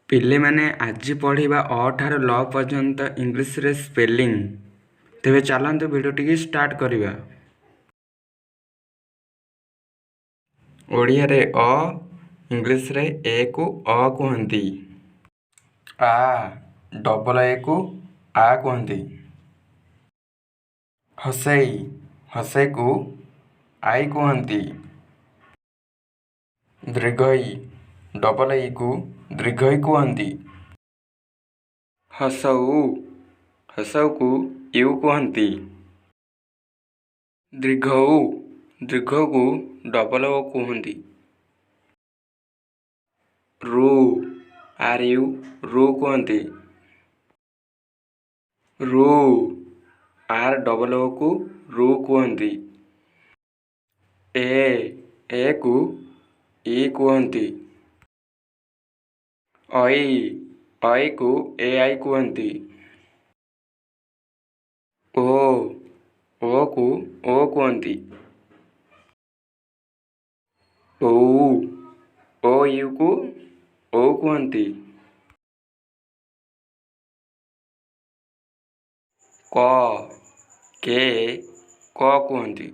ପିଲେମାନେ ଆଜି ପଢ଼ିବା ଅ ଠାରୁ ଲ ପର୍ଯ୍ୟନ୍ତ ଇଂଲିଶରେ ସ୍ପେଲିଂ। ତେବେ ଚାଲନ୍ତୁ ଭିଡ଼ିଓଟିକି ଷ୍ଟାର୍ଟ କରିବା। ଓଡ଼ିଆରେ ଅ, ଇଂଲିଶରେ ଏକୁ ଅ କୁହନ୍ତି। ଆ, ଡବଲ ଏକୁ ଆ କୁହନ୍ତି। ହସେଇ, ହସେଇକୁ ଆଇ କୁହନ୍ତି। ଦୀର୍ଘଇ, ଡବଲ ଇକୁ ଦୀର୍ଘଇ କୁହନ୍ତି। ହସଉ, ହସଉକୁ ଇଉ କୁହନ୍ତି। ଦୀର୍ଘଉ, ଦୀର୍ଘକୁ ଡବଲ ଓ କୁହନ୍ତି। ରୁ, ଆର୍ ୟୁ ରୁ କୁହନ୍ତି। ରୁ, ଆର୍ ଡବଲ ଓକୁ ରୁ କୁହନ୍ତି। ଏକୁ ଇ କୁହନ୍ତି। ଅଇ, ଅଇକୁ ଏ ଆଇ କୁହନ୍ତି। ଓକୁ ଓ କୁହନ୍ତି। ଓଉ, ଓ ୟୁକୁ ଓ କୁହନ୍ତି। କେ କ କୁହନ୍ତି।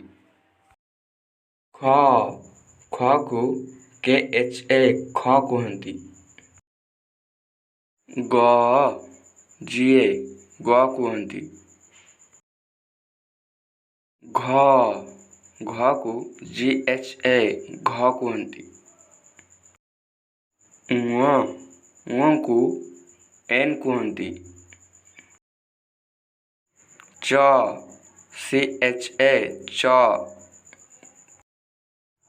ଖକୁ କେ ଏଚ୍ ଏ ଖ କୁହନ୍ତି। ଜିଏ ଗ କୁହନ୍ତି। ଘକୁ ଜି ଏଚ୍ ଏ ଘ କୁହନ୍ତି। ଙ୍କୁ ଏନ୍ କୁହନ୍ତି। ସି ଏଚ୍ ଏ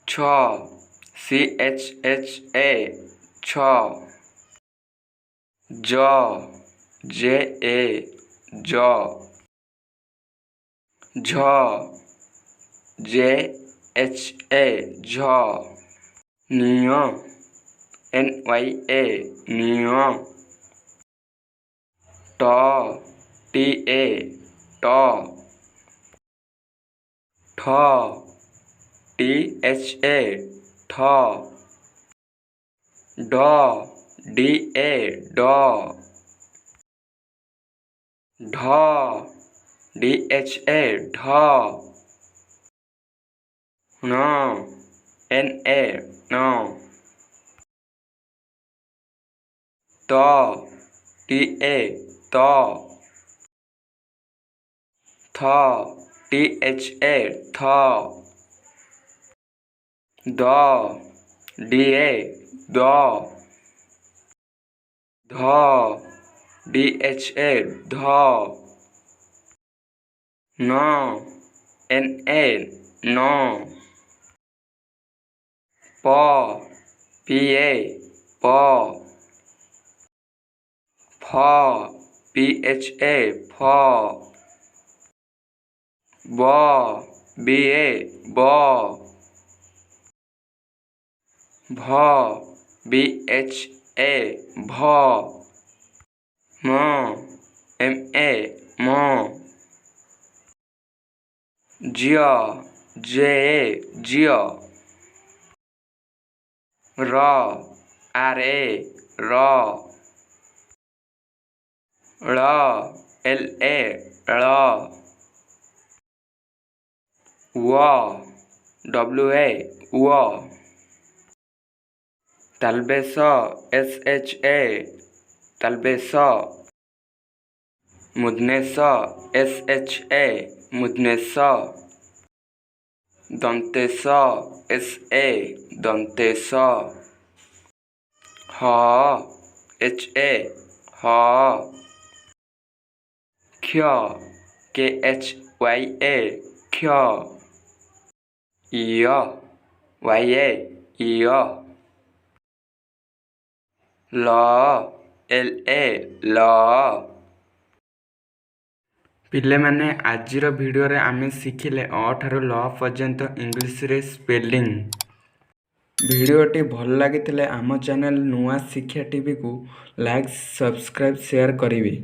ଚ, ସି ଏଚ୍ ଏଚ୍ ଏ ଛ, ଜେ ଏ ଜ, ଝ ଜେ ଏଚ୍ ଏ ଝ, ନିଅ ଏନ୍ ୱାଇ ଏ ନିଅ, ଟି ଏ ଟ, ଠ ଟି ଏଚ୍ ଏ ଠ, ଡି ଏ ଡ, ଢ ଡି ଏଚ୍ ଏ ଢ, ଣ ଏନ୍ ଏ ଣ, ତ ଟି ଏ ତ, ଥ ଟି ଏଚ୍ ଏ ଥ, ଦ ଡି ଏ ଦ, ଧ ଡି ଏଚ୍ ଏ ଧ, ନ ଏନ୍ ଏ ନ, ପ ପି ଏ ପ, ଫ ପି ଏଚ୍ ଏ ଫ, ବ ବି ଏ ବ, ଭ ବି ଏଚ୍ ଏ ଭ, ମ ଏମ୍ ଏ ମ, ଝିଅ ଜେ ଏ ଝିଅ, ର ଆର୍ ଏ ର, ଳ ଏଲ୍ ଏ ଳ, ଡବ୍ଲୁ ଏ ୱ, ତାଲବେଶ ଏସ୍ ଏଚ୍ ଏ ତାଲବେଶ, ମୁଧନେଶ ଏସ୍ ଏଚ୍ ଏ ମୁଧନେଶ, ଦନ୍ତେଶ ଏସ୍ ଏ ଦନ୍ତେଶ, ହ ଏଚ୍ ଏ ହ, କ୍ଷ କେ ଏଚ୍ ୱାଇ ଏ କ୍ଷ, ୟ ୱାଇ ଏ ୟ, ଲ ଏଲ୍ ଏ ଲ। ପିଲେମାନେ ଆଜିର ଭିଡ଼ିଓରେ ଆମେ ଶିଖିଲେ ଅ ଠାରୁ ଲ ପର୍ଯ୍ୟନ୍ତ ଇଂଲିଶରେ ସ୍ପେଲିଂ। ଭିଡ଼ିଓଟି ଭଲ ଲାଗିଥିଲେ ଆମ ଚ୍ୟାନେଲ ନୂଆ ଶିକ୍ଷା ଟିଭିକୁ ଲାଇକ୍, ସବସ୍କ୍ରାଇବ୍, ସେୟାର କରିବେ।